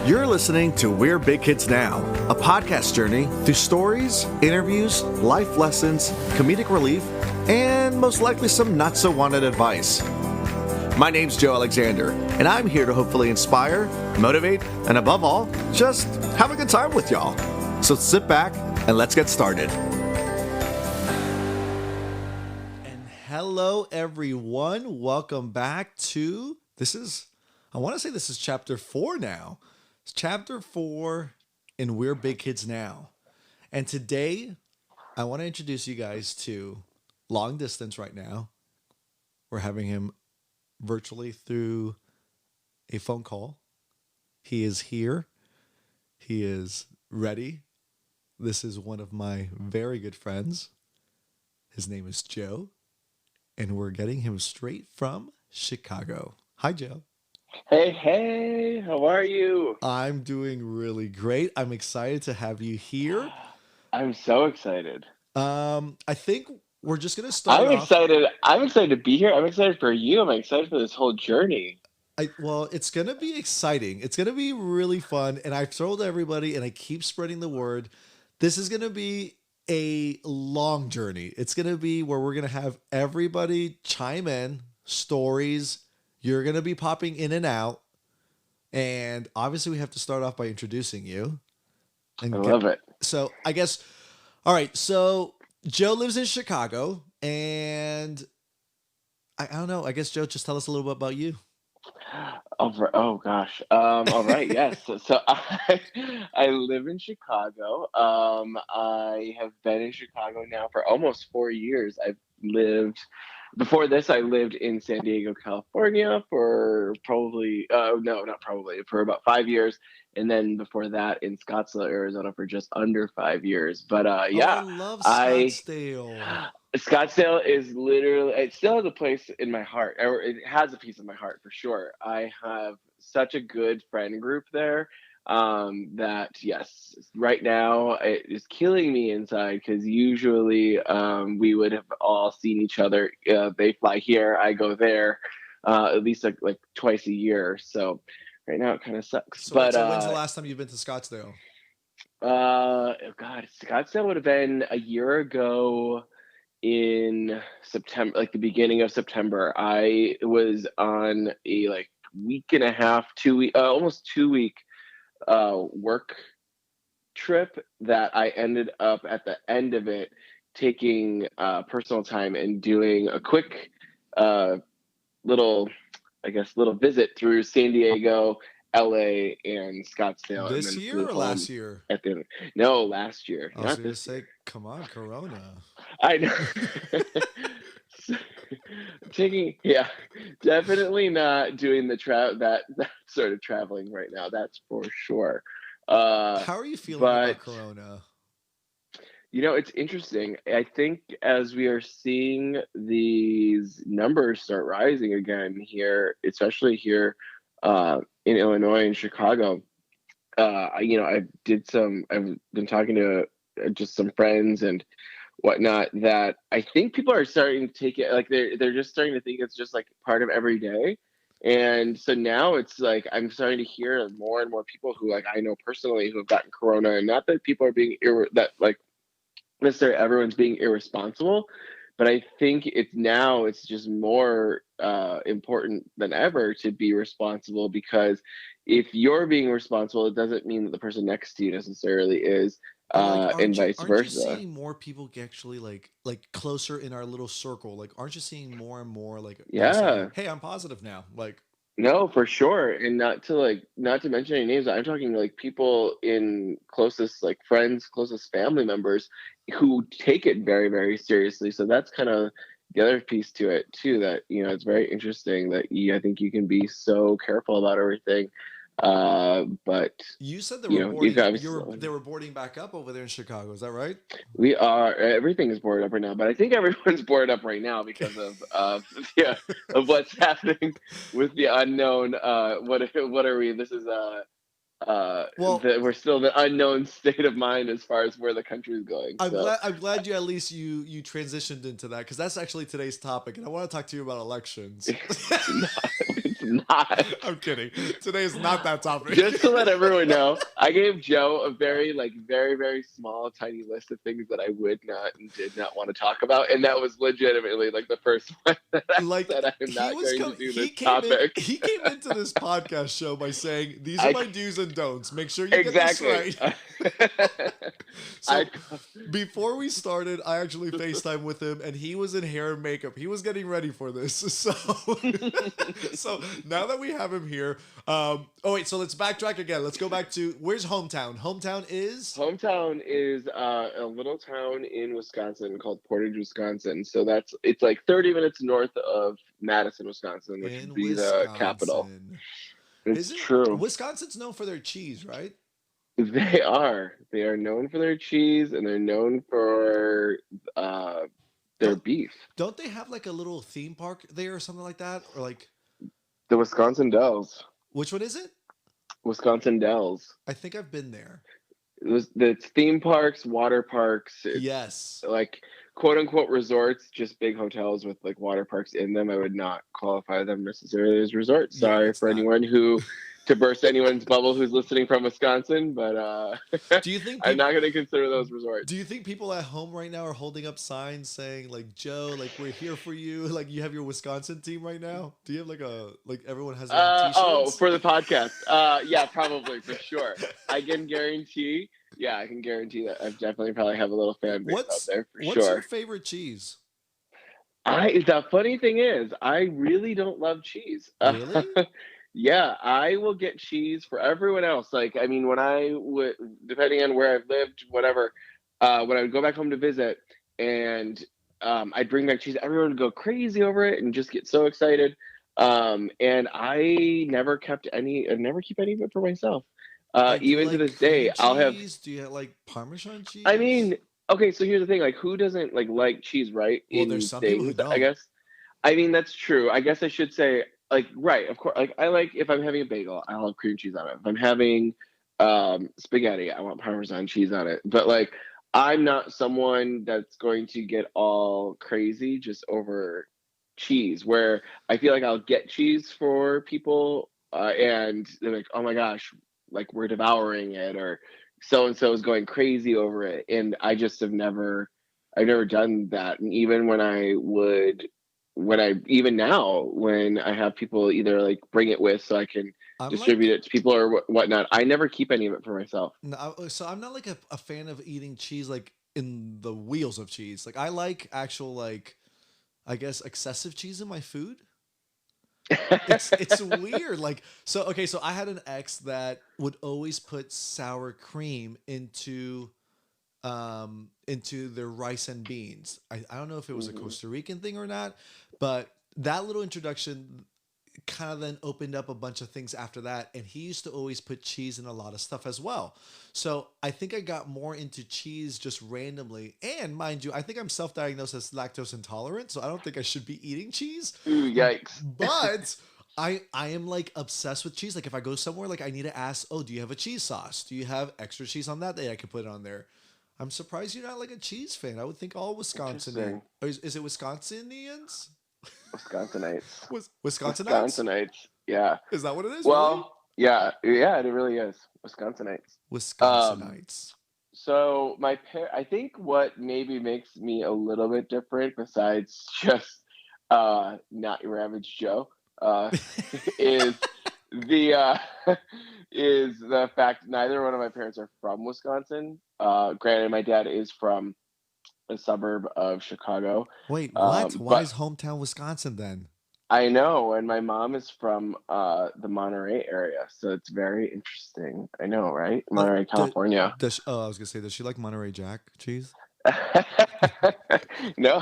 You're listening to We're Big Kids Now, a podcast journey through stories, interviews, life lessons, comedic relief, and most likely some not-so-wanted advice. My name's Joe Alexander, and I'm here to hopefully inspire, motivate, and above all, just have a good time with y'all. So sit back and let's get started. And hello, everyone. Welcome back to, I want to say this is chapter 4 now. It's chapter 4 in We're Big Kids Now. And today, I want to introduce you guys to long distance right now. We're having him virtually through a phone call. He is here. He is ready. This is one of my very good friends. His name is Joe. And we're getting him straight from Chicago. Hi, Joe. Hey, how are you? I'm doing really great. I'm excited to have you here. I'm so excited. I think we're just gonna start I'm off. excited. I'm excited to be here. I'm excited for you. I'm excited for this whole journey. It's gonna be exciting. It's gonna be really fun. And I've told everybody, and I keep spreading the word. This is gonna be a long journey. It's gonna be where we're gonna have everybody chime in, stories. You're gonna be popping in and out. And obviously, we have to start off by introducing you. I love it. So I guess, all right. So Joe lives in Chicago, and I don't know. I guess Joe, just tell us a little bit about you. Oh gosh. All right. Yes. So I live in Chicago. I have been in Chicago now for almost 4 years. Before this, I lived in San Diego, California for for about 5 years. And then before that in Scottsdale, Arizona for just under 5 years. But I love Scottsdale. Scottsdale is literally, it still has a place in my heart, or it has a piece of my heart for sure. I have such a good friend group there that, yes, right now it is killing me inside because usually we would have all seen each other. They fly here, I go there, at least like twice a year. So right now it kind of sucks. So when's the last time you've been to Scottsdale? God, Scottsdale would have been a year ago in September, like the beginning of September. I was on a week and a half, almost 2 week work trip that I ended up at the end of it taking personal time and doing a quick little visit through San Diego, LA, and Scottsdale. This and then year or last year? No, last year. I was going to say, come on, Corona. I know. Definitely not doing that sort of traveling right now. That's for sure. How are you feeling about Corona? It's interesting. I think as we are seeing these numbers start rising again here, especially here in Illinois and Chicago, I've been talking to just some friends and whatnot that I think people are starting to take it like they're just starting to think it's just like part of every day. And so now it's like I'm starting to hear more and more people who I know personally who have gotten corona, and not that people are being necessarily everyone's being irresponsible, but I think it's just more important than ever to be responsible, because if you're being responsible, it doesn't mean that the person next to you necessarily is. And vice versa. Aren't you seeing more people actually like closer in our little circle? Like, aren't you seeing more and more Yeah. saying, hey, I'm positive now? No, for sure. And not to mention any names, I'm talking people in closest friends, closest family members who take it very, very seriously. So that's kind of the other piece to it too, that it's very interesting that I think you can be so careful about everything. But you said they were boarding back up over there in Chicago. Is that right? Everything is boarded up right now, but I think everyone's boarded up right now because of what's happening with the unknown. What are we? This is we're still in the unknown state of mind as far as where the country is going. I'm glad you at least you transitioned into that, because that's actually today's topic, and I want to talk to you about elections. not. I'm kidding. Today is not that topic. Just to let everyone know, I gave Joe a very, like, very, very small, tiny list of things that I would not and did not want to talk about, and that was legitimately like the first one that I Like said I'm he not was going to coming, do this topic. he came into this podcast show by saying, "These are I my do's and don'ts. Make sure you get this exactly. right." I So before we started, I actually FaceTime with him, and he was in hair and makeup. He was getting ready for this. So, so now that we have him here, oh wait, so let's backtrack again. Let's go back to where's hometown. Hometown is hometown is a little town in Wisconsin called Portage, Wisconsin. So it's like 30 minutes north of Madison, Wisconsin, which would in be the capital. Wisconsin. It's Isn't true. Wisconsin's known for their cheese, right? They are. They are known for their cheese and they're known for uh, their Don't beef. don't they have like a little theme park there or something like that? Or like The Wisconsin Dells. which one is it? Wisconsin Dells. I think I've been there. It's theme parks, water parks. It's Yes. like quote unquote resorts, just big hotels with like water parks in them. I would not qualify them necessarily as resorts. Yeah, Sorry it's for not. anyone who to burst anyone's bubble who's listening from Wisconsin, but Do you think I'm people not going to consider those resorts. do you think people at home right now are holding up signs saying like Joe, like we're here for you, like you have your Wisconsin team right now? Do you have like everyone has their own Oh, t-shirts? for the podcast. Yeah, probably for sure. I can guarantee. Yeah, I can guarantee that I definitely probably have a little fan base out there for What's your sure. favorite cheese? The funny thing is, I really don't love cheese. Really? Yeah, I will get cheese for everyone else. Like, I mean, when I would, depending on where I've lived, whatever, when I would go back home to visit, and I'd bring back cheese, everyone would go crazy over it and just get so excited. And I never kept any, I never keep any of it for myself. Like do you Even to like this cream day, I'll have. cheese? Do you have like Parmesan I cheese? mean, okay, so here's the thing: like, who doesn't like cheese, right? Well, there's In some people who things, I don't. guess. I mean, that's true. I guess I should say, like, right, of course. Like, I like if I'm having a bagel, I'll have cream cheese on it. If I'm having spaghetti, I want Parmesan cheese on it. But like, I'm not someone that's going to get all crazy just over cheese. Where I feel like I'll get cheese for people, and they're like, "Oh my gosh, like we're devouring it," or so and so is going crazy over it, and I just have never. I've never done that, and even when I even now when I have people either like bring it with so I can I'm distribute like it to people or whatnot, I never keep any of it for myself. no, so I'm not like a fan of eating cheese like in the wheels of cheese. Like I like actual like I guess excessive cheese in my food. It's weird. Like so okay, so I had an ex that would always put sour cream into their rice and beans. I don't know if it was a Mhm. Costa Rican thing or not, but that little introduction kind of then opened up a bunch of things after that. And he used to always put cheese in a lot of stuff as well. So I think I got more into cheese just randomly. And mind you, I think I'm self diagnosed as lactose intolerant. So I don't think I should be eating cheese. Ooh, yikes! But I am like obsessed with cheese. Like if I go somewhere, like I need to ask, oh, do you have a cheese sauce? Do you have extra cheese on that day I could put on there? I'm surprised you're not like a cheese fan. I would think all Wisconsinians. Interesting. Is it Wisconsinians? Wisconsinites. Wisconsinites? Wisconsinites. Yeah. Is that what it is? Really? Well, yeah, yeah, it really is Wisconsinites. Um, Wisconsinites. so I think what maybe makes me a little bit different, besides just not your average Joe, uh, is the is the fact neither one of my parents are from Wisconsin. Granted, my dad is from a suburb of Chicago. Wait, what? Why But is hometown Wisconsin then? I know, and my mom is from the Monterey area, so it's very interesting. I know, right? Oh, Monterey, California. oh, I was gonna say, does she like Monterey Jack cheese? No.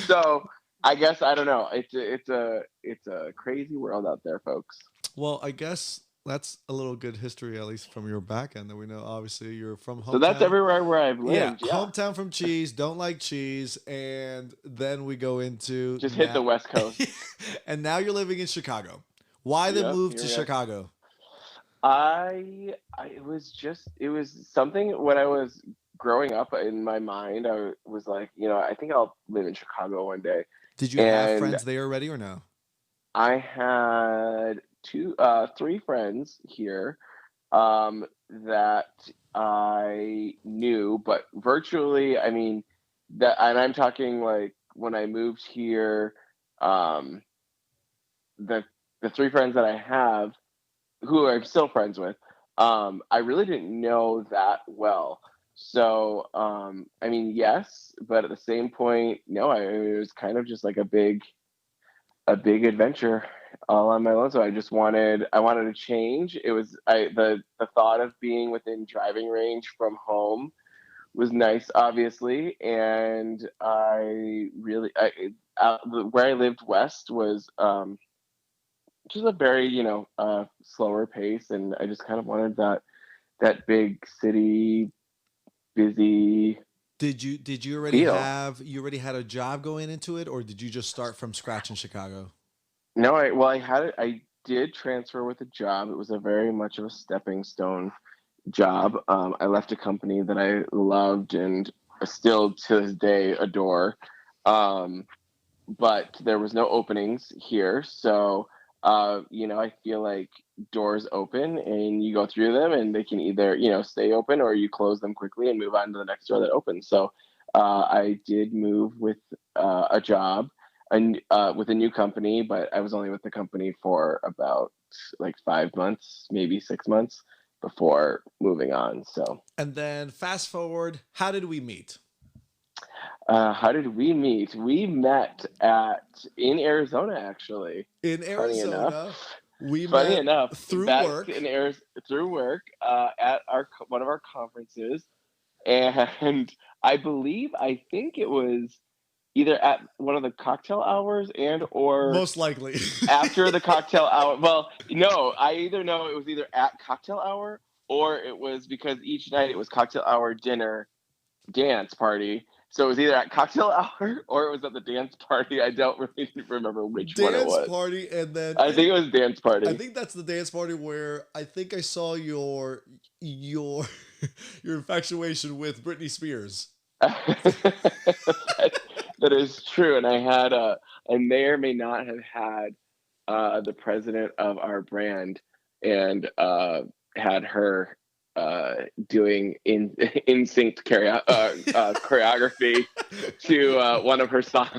So I guess I don't know. It's a crazy world out there, folks. Well, I guess that's a little good history, at least from your back end, that we know. Obviously, you're from So that's hometown. everywhere where I've Yeah, lived. Yeah, hometown from cheese, don't like cheese, and then we go into just hit the now, West Coast. and now you're living in Chicago. Why the Yep, move here to we are. Chicago? It was something when I was growing up in my mind. I was like, I think I'll live in Chicago one day. Did you have And friends there already or no? I had three friends here that I knew, but virtually, I mean, and I'm talking like when I moved here, um, the the three friends that I have, who I'm still friends with, I really didn't know that well. So, I mean, yes, but at the same point, no. It was kind of just like a big adventure all on my own. So I wanted to change. It was the thought of being within driving range from home was nice, obviously, and where I lived west was just a very slower pace, and I just kind of wanted that big city busy Did you already feel. have you already had a job going into it, or did you just start from scratch in Chicago? No, I did transfer with a job. It was a very much of a stepping stone job. I left a company that I loved and still to this day adore. Um, but there was no openings here. So, I feel like doors open and you go through them and they can either, stay open or you close them quickly and move on to the next door that opens. So, I did move with a job and with a new company, but I was only with the company for about like 5 months, maybe 6 months before moving on. So, And then fast forward, how did we meet? how did we meet? We met in Arizona, actually. In Funny enough, Arizona. We funny met enough, through back work. in Arizona through work at our one of our conferences, and I think it was either at one of the cocktail hours and or Most likely. after the cocktail hour. Well, no, I either know it was either at cocktail hour or it was because each night it was cocktail hour, dinner, dance party. So it was either at cocktail hour or it was at the dance party. I don't really remember which one it Dance was. party, and then I think it was dance I party. think that's the dance party where I think I saw your your infatuation with Britney Spears. that, that is true. And I may or may not have had the president of our brand and had her doing in synced choreography to one of her songs.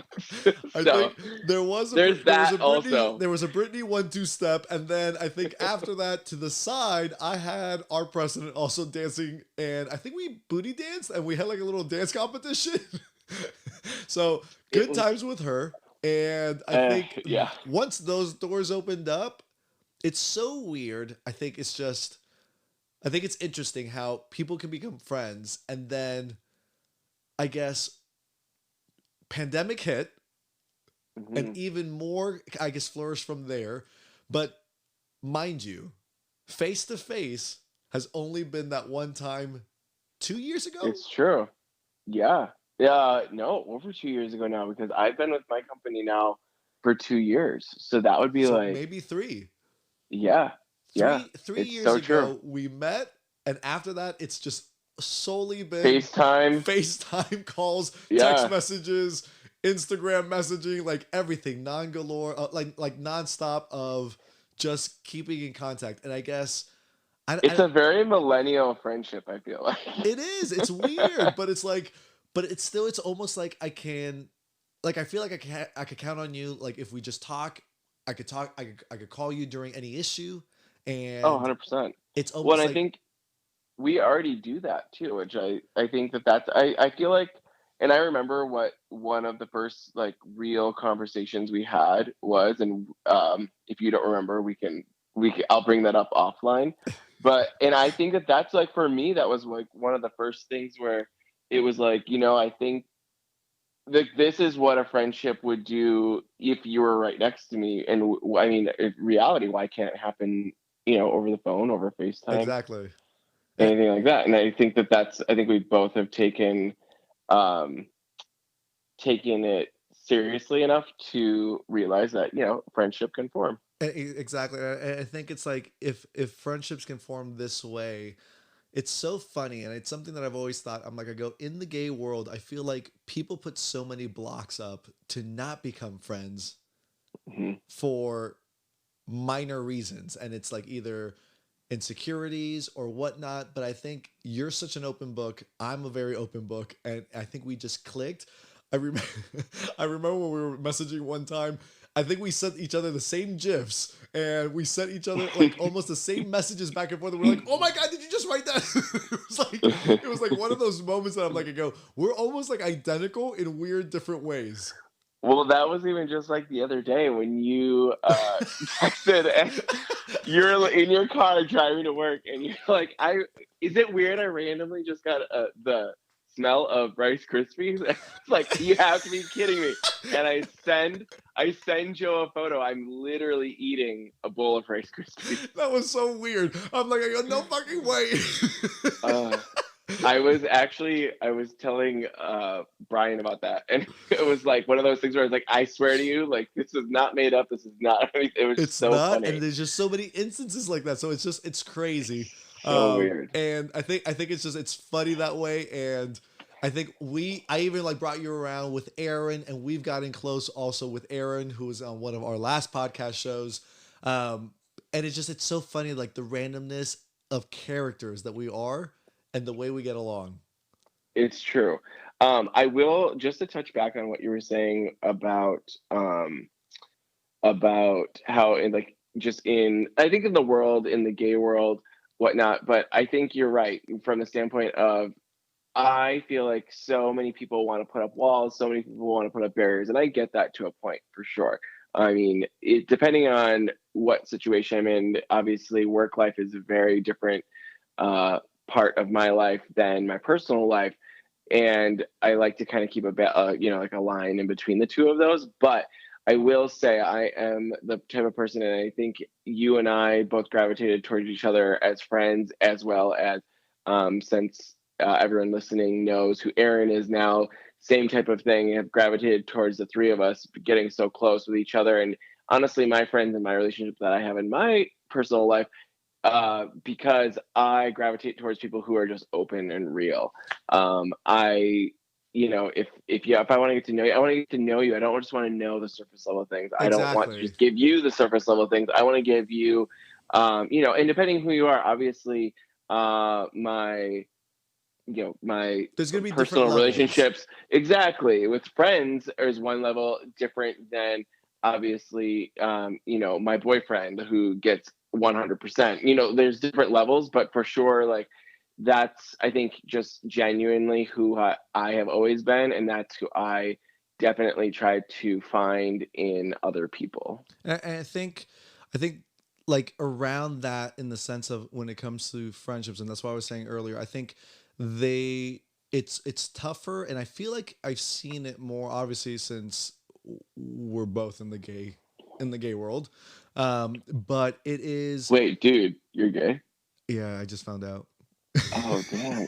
I So think there was a there's there was a that Britney also. there was a Britney 1-2 step, and then I think after that to the side I had our president also dancing, and I think we booty danced and we had like a little dance competition. So It good was times with her, and I think yeah. once those doors opened up, it's so weird. I think it's interesting how people can become friends, and then I guess pandemic hit and Mhm. even more, I guess, flourished from there. But mind you, face to face has only been that one time 2 years ago. It's true. Yeah. Yeah. No, over 2 years ago now because I've been with my company now for 2 years. So that would be So like, maybe three. yeah, yeah. Three It's years so true. ago we met, and after that it's just solely been FaceTime. FaceTime calls, text Yeah. messages, Instagram messaging, like everything non galore, like nonstop of just keeping in contact. And I guess It's I a very millennial friendship, I feel like. it is. It's weird, but it's like, but it's still. It's almost like I feel like I could count on you. Like if we just talk, I could talk. I could call you during any issue, Oh, and 100%. it's Well, almost and I like think we already do that too, which I think I feel like, and I remember what one of the first like real conversations we had was, and if you don't remember, I'll bring that up offline. But and I think that's like for me that was like one of the first things where it was like I think this is what a friendship would do if you were right next to me, and I mean, in reality, why can't it happen? Over the phone, over FaceTime, exactly. Eh, anything like that. And I think I think we both have um, taken it seriously enough to realize that friendship can form. Exactly. I think it's like if friendships can form this way, it's so funny, and it's something that I've always thought. I'm like, I go in the gay world. I feel like people put so many blocks up to not become friends, Mhm. for minor reasons, and it's like either insecurities or whatnot. But I think you're such an open book. I'm a very open book, and I think we just clicked. I remember, I remember when we were messaging one time. I think we sent each other the same gifs, and we sent each other like almost the same messages back and forth. And we're like, "Oh my god, did you just write that?" It was like one of those moments that I'm like, I go, we're almost like identical in weird different ways. Well, that was even just like the other day when you texted and you're in your car driving to work, and you're like, "I is it weird? I randomly just got the smell of Rice Krispies." It's like you have to be kidding me. And I send Joe a photo. I'm literally eating a bowl of Rice Krispies. That was so weird. I'm like, I go, no fucking way. Uh, I was telling Brian about that, and it was like one of those things where I was like, I swear to you, like this is not made up. This is not. It was It's so not, and funny, there's just so many instances like that. So it's crazy. so weird. And I think it's funny that way. And I think I even like brought you around with Aaron, and we've gotten close also with Aaron, who was on one of our last podcast shows. And it's so funny, like the randomness of characters that we are and the way we get along. It's true. I will just to touch back on what you were saying about how in like just in I think in the world in the gay world whatnot, but I think you're right from the standpoint of I feel like so many people want to put up walls, so many people want to put up barriers, and I get that to a point for sure. I mean, depending on what situation I'm in, obviously work life is a very different uh, part of my life than my personal life, and I like to kind of keep like a line in between the two of those. But I will say I am the type of person, and I think you and I both gravitated towards each other as friends, as well as since everyone listening knows who Aaron is now, same type of thing, have gravitated towards the three of us getting so close with each other. And honestly, my friends and my relationship that I have in my personal life because I gravitate towards people who are just open and real. I, if I want to get to know you, I want to get to know you. I don't just want to know the surface level things. I don't want to Exactly. just give you the surface level things. I want to give you, and depending who you are, obviously, my my There's gonna be different personal levels. relationships exactly with friends is one level different than obviously my boyfriend who gets 100%. There's different levels, but for sure, like that's I think just genuinely who I have always been, and that's who I definitely try to find in other people. And I think like around that in the sense of when it comes to friendships, and that's what I was saying earlier. I think they it's tougher, and I feel like I've seen it more obviously since we're both in the gay world. But it is, Wait, dude, you're gay? yeah. I just found out. Oh, damn.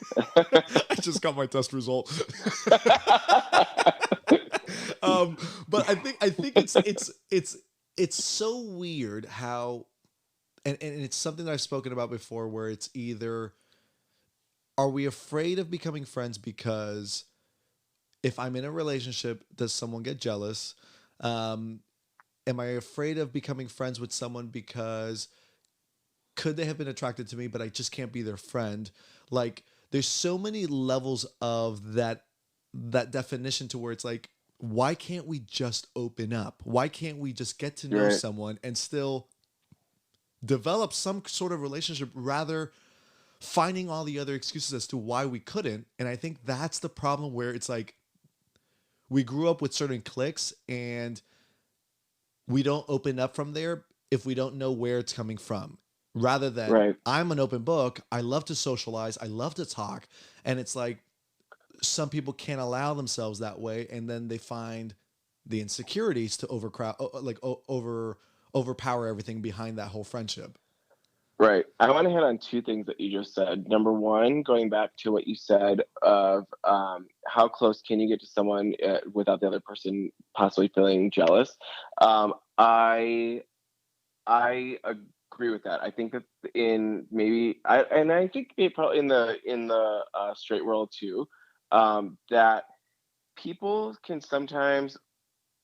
I just got my test result. um, but I think it's so weird how, and it's something that I've spoken about before, where it's either are we afraid of becoming friends because if I'm in a relationship, does someone get jealous? Um, am I afraid of becoming friends with someone because could they have been attracted to me, but I just can't be their friend? Like, there's so many levels of that definition to where it's like, why can't we just open up? Why can't we just get to know Right, someone and still develop some sort of relationship rather finding all the other excuses as to why we couldn't? And I think that's the problem where it's like we grew up with certain cliques and we don't open up from there if we don't know where it's coming from. Rather than right. I'm an open book, I love to socialize, I love to talk, and it's like some people can't allow themselves that way, and then they find the insecurities to overpower everything behind that whole friendship. Right. I want to hit on two things that you just said. Number one, going back to what you said of how close can you get to someone without the other person possibly feeling jealous. I agree with that. I think that in maybe and I think it probably in the straight world too, that people can sometimes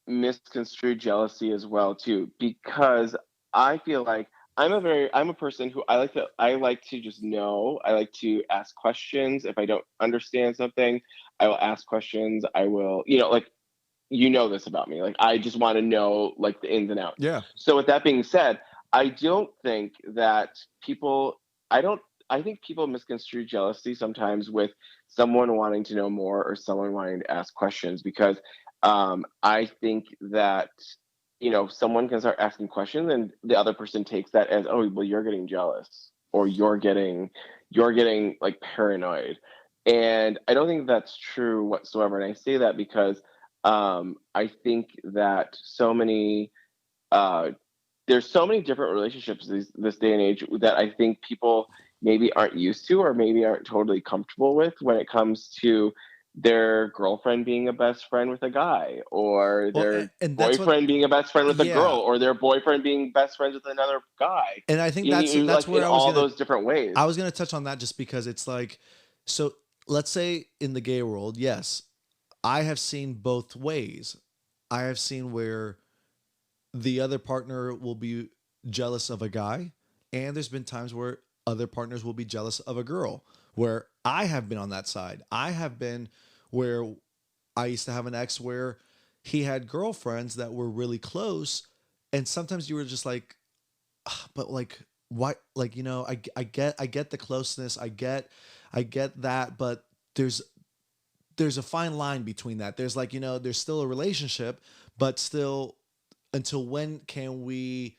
misconstrued jealousy as well too, because I feel like I'm a person who I like to just know. I like to ask questions. If I don't understand something, I will ask questions. I will, like, this about me. Like, I just want to know, like, the ins and outs. Yeah. So with that being said, I don't think that people I don't I think people misconstrue jealousy sometimes with someone wanting to know more or someone wanting to ask questions, because I think that someone can start asking questions and the other person takes that as, oh, well, you're getting jealous, or you're getting like paranoid. And I don't think that's true whatsoever. And I say that because I think that uh, there's so many different relationships this day and age that I think people maybe aren't used to, or maybe aren't totally comfortable with, when it comes to their girlfriend being a best friend with a guy, or Well, their and that's what, boyfriend being a best friend with a girl, yeah. or their boyfriend being best friends with another guy. And I think that's Like, where in all those different I ways. was gonna touch on that, just because it's like, so let's say in the gay world, yes, I have seen both ways. I have seen where the other partner will be jealous of a guy, and there's been times where other partners will be jealous of a girl, where I have been on that side. I have been where I used to have an ex where he had girlfriends that were really close, and sometimes you were just like, "Ah, but like, why, like, I get the closeness, I get that, but there's there's a fine line between that. There's like, there's still a relationship, but still, until when can we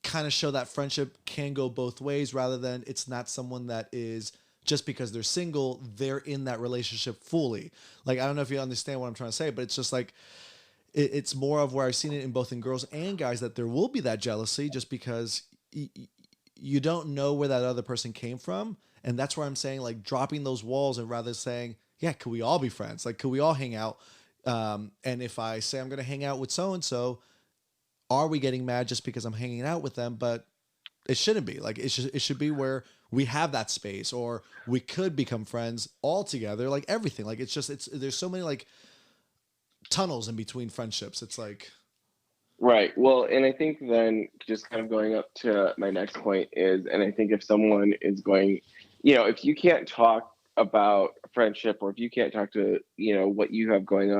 kind of show that friendship can go both ways, rather than it's not someone that is, just because they're single, they're in that relationship fully. Like, I don't know if you understand what I'm trying to say, but it's just like, it's more of where I've seen it in both in girls and guys, that there will be that jealousy, just because you don't know where that other person came from. And that's where I'm saying, like, dropping those walls, and rather saying, yeah, could we all be friends? Like, could we all hang out? And if I say I'm going to hang out with so and so, are we getting mad just because I'm hanging out with them? But it shouldn't be. Like, it should be where we have that space, or we could become friends all together. Like, everything. Like, it's there's so many, like, tunnels in between friendships. It's like, Right. Well, and I think then, just kind of going up to my next point is, and I think if someone is going, if you can't talk about friendship, or if you can't talk to, what you have going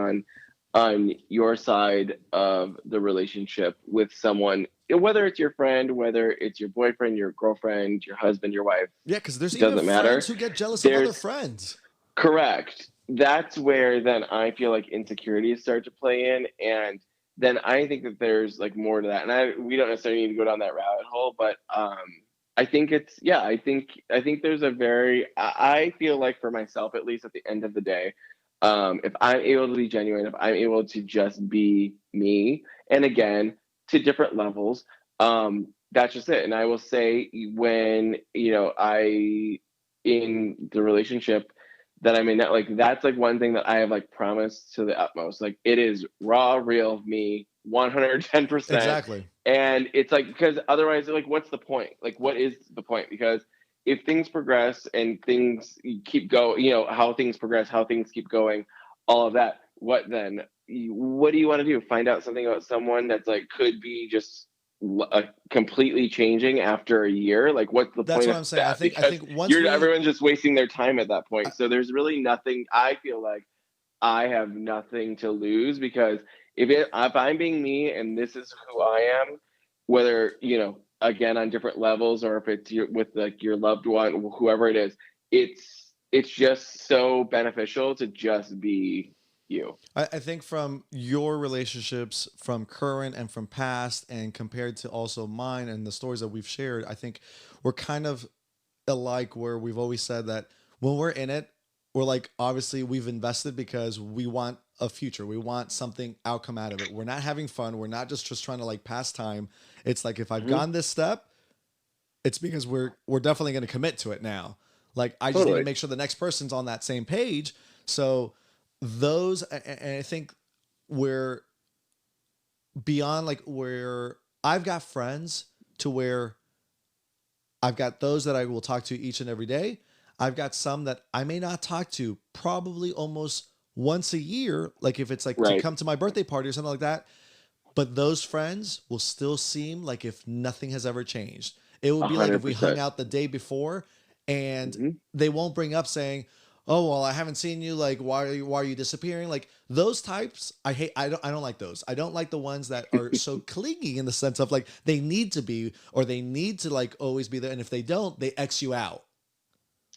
on your side of the relationship with someone, whether it's your friend, whether it's your boyfriend, your girlfriend, your husband, your wife, yeah, because there's it even doesn't friends matter. who get jealous of other There's friends. Correct. That's where then I feel like insecurities start to play in, and then I think that there's like more to that. And we don't necessarily need to go down that rabbit hole, but I think it's yeah, I think there's a very I feel like, for myself at least, at the end of the day, if I'm able to be genuine, if I'm able to just be me, and again, to different levels, that's just it. And I will say, when I in the relationship that I'm in now, like, that's like one thing that I have like promised to the utmost. Like, it is raw, real me, 110%. Exactly. And it's like, because otherwise, like, what's the point? Like, what is the point? Because if things progress and things keep going, how things progress, how things keep going, all of that, what then? What do you want to do? Find out something about someone that's like could be just completely changing after a year? Like, what's the That's point what of I'm saying. I that? think I Because think once everyone's just wasting their time at that I, point. So there's really nothing. I feel like I have nothing to lose, because if I'm being me and this is who I am, whether again, on different levels, or if it's with like your loved one, whoever it is, it's just so beneficial to just be you. I think from your relationships, from current and from past, and compared to also mine and the stories that we've shared, I think we're kind of alike, where we've always said that when we're in it, we're like, obviously we've invested because we want a future. We want something outcome out of it. We're not having fun. We're not just trying to like pass time. It's like, if I've Hmm. gone this step, it's because we're definitely going to commit to it now. Like, I just need to Totally. make sure the next person's on that same page. So those, and I think we're beyond, like, where I've got friends to where I've got those that I will talk to each and every day. I've got some that I may not talk to probably almost once a year, like if it's like to Right. come to my birthday party or something like that. But those friends will still seem like if nothing has ever changed. It would A be like if hundred we hung percent. out the day before and Mhm. they won't bring up saying, "Oh, well, I haven't seen you. Like, why are you disappearing?" Like those types, I hate. I don't like those. I don't like the ones that are so clingy in the sense of like they need to be or they need to like always be there. And if they don't, they X you out.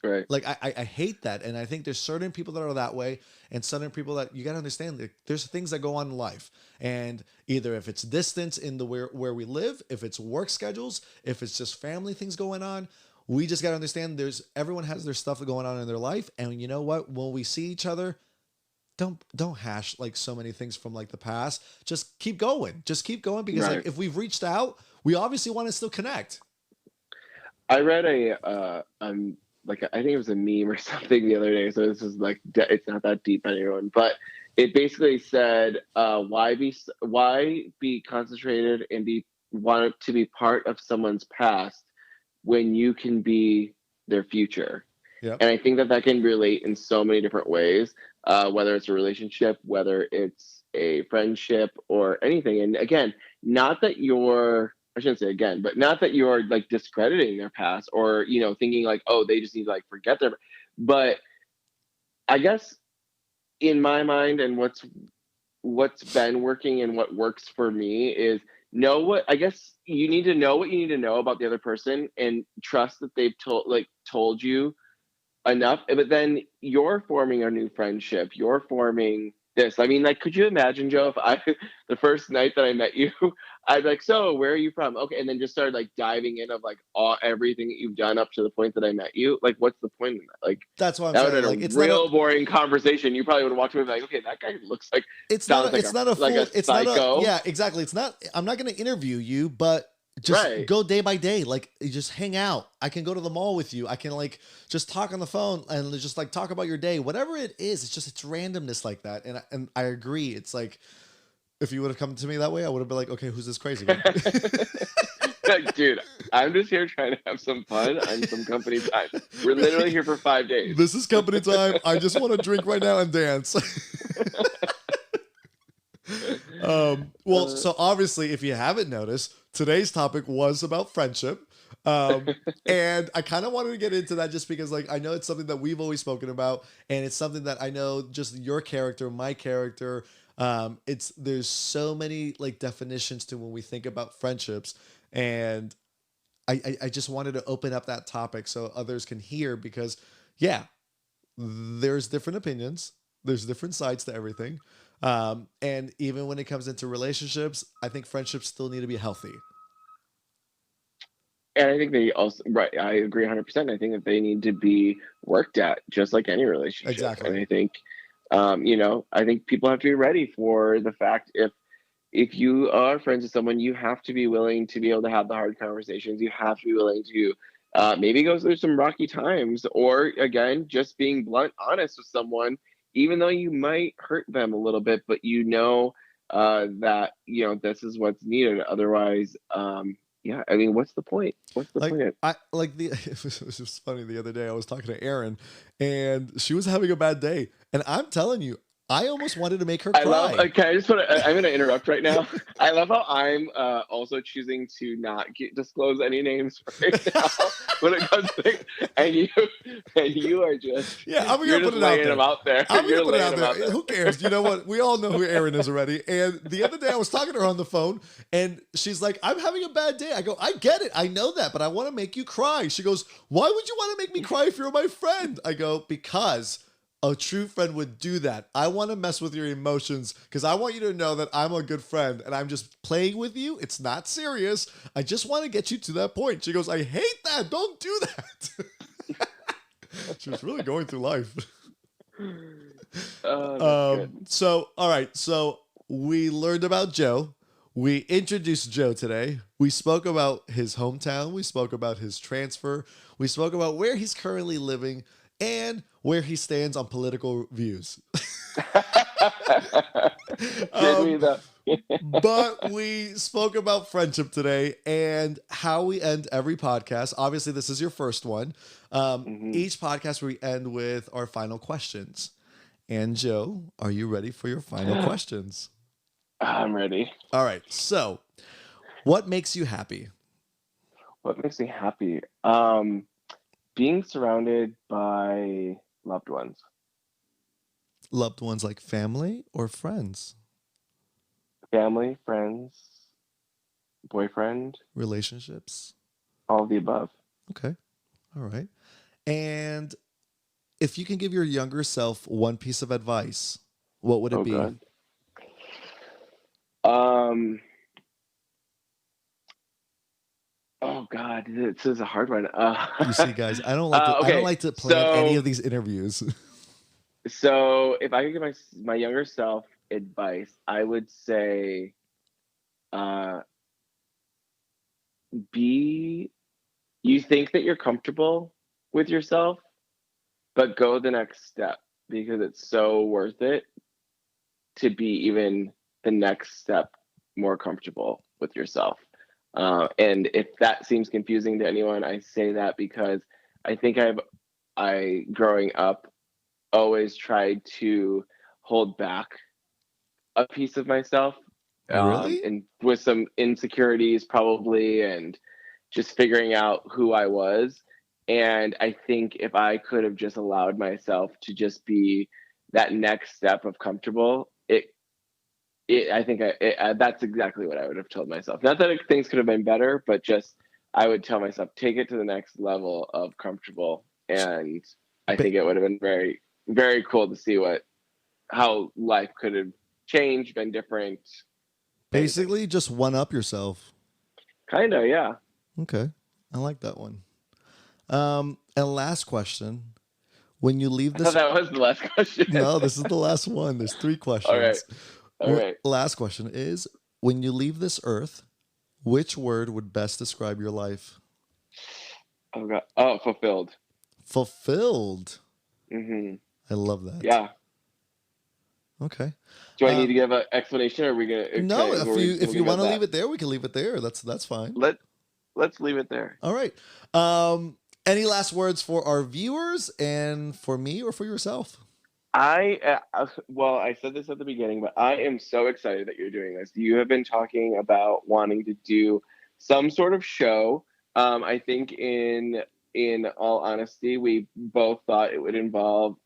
Right. Like I hate that, and I think there's certain people that are that way, and certain people that you got to understand. Like, there's things that go on in life, and either if it's distance in the where we live, if it's work schedules, if it's just family things going on, we just got to understand. There's everyone has their stuff going on in their life, and you know what? When we see each other, don't hash like so many things from like the past. Just keep going. Just keep going because like Right. if we've reached out, we obviously want to still connect. I read like I think it was a meme or something the other day. So this is like it's not that deep, anyone, but it basically said, why be concentrated and be want to be part of someone's past when you can be their future. Yep. And I think that can relate in so many different ways, whether it's a relationship, whether it's a friendship or anything. And again, not that you're, I shouldn't say again, but not that you're like discrediting their past or, thinking like, oh, they just need to like forget their, but I guess in my mind and what's been working and what works for me is know what I guess you need to know what you need to know about the other person and trust that they've told you enough. But then you're forming a new friendship. You're forming this. I mean, like, could you imagine, Joe, if I the first night that I met you, I'd be like, so where are you from? Okay, and then just started like diving in of like everything that you've done up to the point that I met you. Like, what's the point in that? Like, That's what I'm that would have saying. Like been a it's not a real boring conversation. You probably would have walked away and be like, okay, that guy looks like sounds like it's not a like full a it's not a psycho. yeah, exactly. It's not I'm not going to interview you, but just Right. go day by day. Like you just hang out. I can go to the mall with you. I can like just talk on the phone and just like talk about your day. Whatever it is, it's randomness like that. And I agree. It's like if you would have come to me that way, I would have been like, "Okay, who's this crazy guy?" Like, dude, I'm just here trying to have some fun and some company time. We're literally here for 5 days. This is company time. I just want to drink right now and dance. Well, so obviously, if you haven't noticed, today's topic was about friendship. And I kind of wanted to get into that just because, like, I know it's something that we've always spoken about, and it's something that I know just your character, my character. There's so many like definitions to when we think about friendships, and I just wanted to open up that topic so others can hear because, yeah, there's different opinions, there's different sides to everything. And even when it comes into relationships, I think friendships still need to be healthy. And I think they also, right, I agree 100%. I think that they need to be worked at just like any relationship. And Exactly. I think, I think people have to be ready for the fact if you are friends with someone, you have to be willing to be able to have the hard conversations. You have to be willing to maybe go through some rocky times, or again, just being blunt, honest with someone, even though you might hurt them a little bit, but that this is what's needed. Otherwise, yeah, I mean, what's the point? What's the Like point? I like the it was just funny the other day I was talking to Erin and she was having a bad day and I'm telling you I almost wanted to make her I love. cry. Can I just put? I'm going to interrupt right now. I love how I'm also choosing to not disclose any names right now when it comes to things, and you are just Yeah, I'm you're gonna put just it out laying there. them out there. I'm gonna You're put it laying out them out there. there. Who cares? You know what? We all know who Erin is already. And the other day I was talking to her on the phone and she's like, I'm having a bad day. I go, I get it. I know that, but I want to make you cry. She goes, why would you want to make me cry if you're my friend? I go, because a true friend would do that. I want to mess with your emotions because I want you to know that I'm a good friend and I'm just playing with you. It's not serious. I just want to get you to that point. She goes, I hate that. Don't do that. She was really going through life. Oh, that's good. So, all right. So we learned about Joe. We introduced Joe today. We spoke about his hometown. We spoke about his transfer. We spoke about where he's currently living and where he stands on political views. Did we though? But we spoke about friendship today and how we end every podcast. Obviously, this is your first one. Mhm. Each podcast we end with our final questions. And Joe, are you ready for your final questions? I'm ready. All right. So, what makes you happy? What makes me happy? Being surrounded by loved ones, Loved ones like family or friends? family, friends, boyfriend, Relationships? all of the above. Okay. All right. And if you can give your younger self one piece of advice, what would it Oh be? God. Um. Oh God, this is a hard one. You see, guys, I don't Okay, like to plan any so of these interviews. if I could give my younger self advice, I would say, uh, be. You think that you're comfortable with yourself, but go the next step because it's so worth it to be even the next step more comfortable with yourself. And if that seems confusing to anyone, I say that because I think I growing up always tried to hold back a piece of myself, Really? and with some insecurities probably, and just figuring out who I was. And I think if I could have just allowed myself to just be that next step of comfortable, I think that's exactly what I would have told myself. Not that things could have been better, but just I would tell myself, take it to the next level of comfortable. And I Ba- think it would have been very, very cool to see how life could have changed, been different, many things. Basically, just one up yourself. Kind of, yeah. Okay. I like that one. And last question. When you leave I thought this, that was the last question. no, this is the last one. There's three All right. questions. All right. Last question is, when you leave this earth, which word would best describe your life? Oh God. Oh, fulfilled. Fulfilled. Hmm. I love that. Yeah. Okay. Do I need Uh, to give an explanation, or are we gonna? no, We're if you gonna go want with to leave that. it there, we can leave it there. That's fine. Let's leave it there. All right. Any last words for our viewers and for me or for yourself? Well, I said this at the beginning, but I am so excited that you're doing this. You have been talking about wanting to do some sort of show. I think in all honesty, we both thought it would involve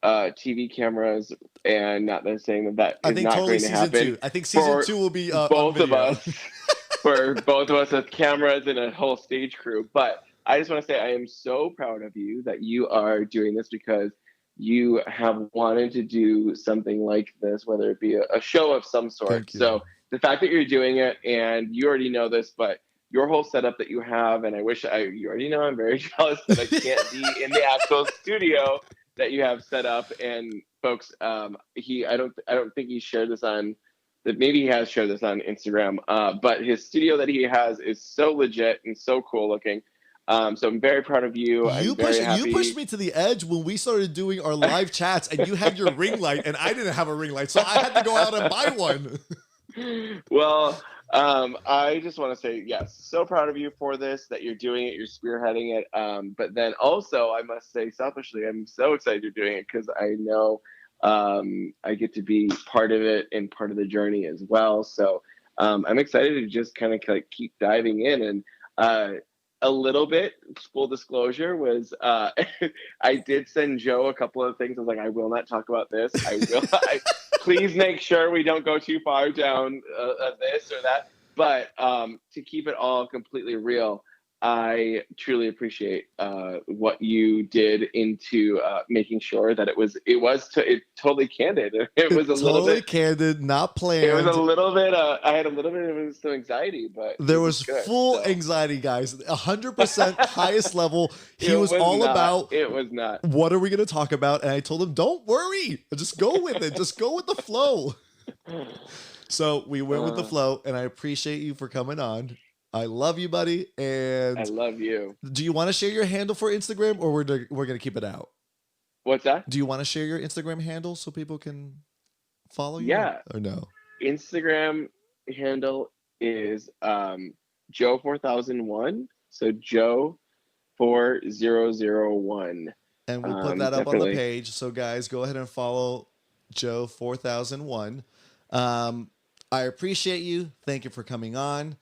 TV cameras, and not that saying that I is think not totally going to season happen two. I think season for two will be on both of video. us, for both of us with cameras and a whole stage crew. But I just want to say I am so proud of you that you are doing this, because you have wanted to do something like this, whether it be a show of some sort. Thank you. So the fact that you're doing it, and you already know this, but your whole setup that you have, and you already know I'm very jealous that I can't be in the actual studio that you have set up. And folks, I don't think he shared this on that. Maybe he has shared this on Instagram, but his studio that he has is so legit and so cool looking. So I'm very proud of you. I'm very You pushed happy. me to the edge when we started doing our live chats, and you had your ring light, and I didn't have a ring light, so I had to go out and buy one. Well, I just want to say yes, so proud of you for this, that you're doing it, you're spearheading it. But then also, I must say selfishly, I'm so excited you're doing it, because I know I get to be part of it and part of the journey as well. So I'm excited to just kind of keep diving in. And a little bit, full disclosure, was I did send Joe a couple of things. I was like, I will not talk about this. I will. Please make sure we don't go too far down this or that. But to keep it all completely real, I truly appreciate what you did into making sure that it totally candid. It was a little Totally bit. candid, not It was a planned. little bit. I had a little bit of some anxiety, but There it was was good. full So anxiety, guys. 100% highest level. He it was was all not. about It was not. what are we going to talk about? And I told him, don't worry. Just go with it. Just go with the flow. So we went with the Uh, flow, and I appreciate you for coming on. I love you, buddy. I And love you. do you want to share your handle for Instagram, or we're going to keep it out? What's that? Do you want to share your Instagram handle so people can follow you, Yeah. or no? Instagram handle is Joe 4001. So Joe 4001. And we'll put that up on the Definitely. page. So, guys, go ahead and follow Joe 4001. I appreciate you. Thank you for coming on.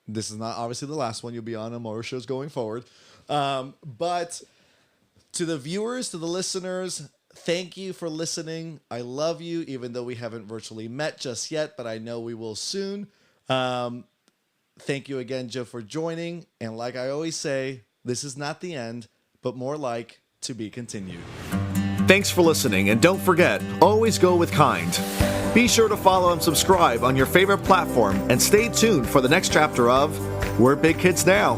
This is not obviously the last one. You'll be on more shows going forward. But to the viewers, to the listeners, thank you for listening. I love you, even though we haven't virtually met just yet, but I know we will soon. Thank you again, Joe, for joining. And like I always say, this is not the end, but more like to be continued. Thanks for listening, and don't forget, always go with kind. Be sure to follow and subscribe on your favorite platform, and stay tuned for the next chapter of We're Big Kids Now.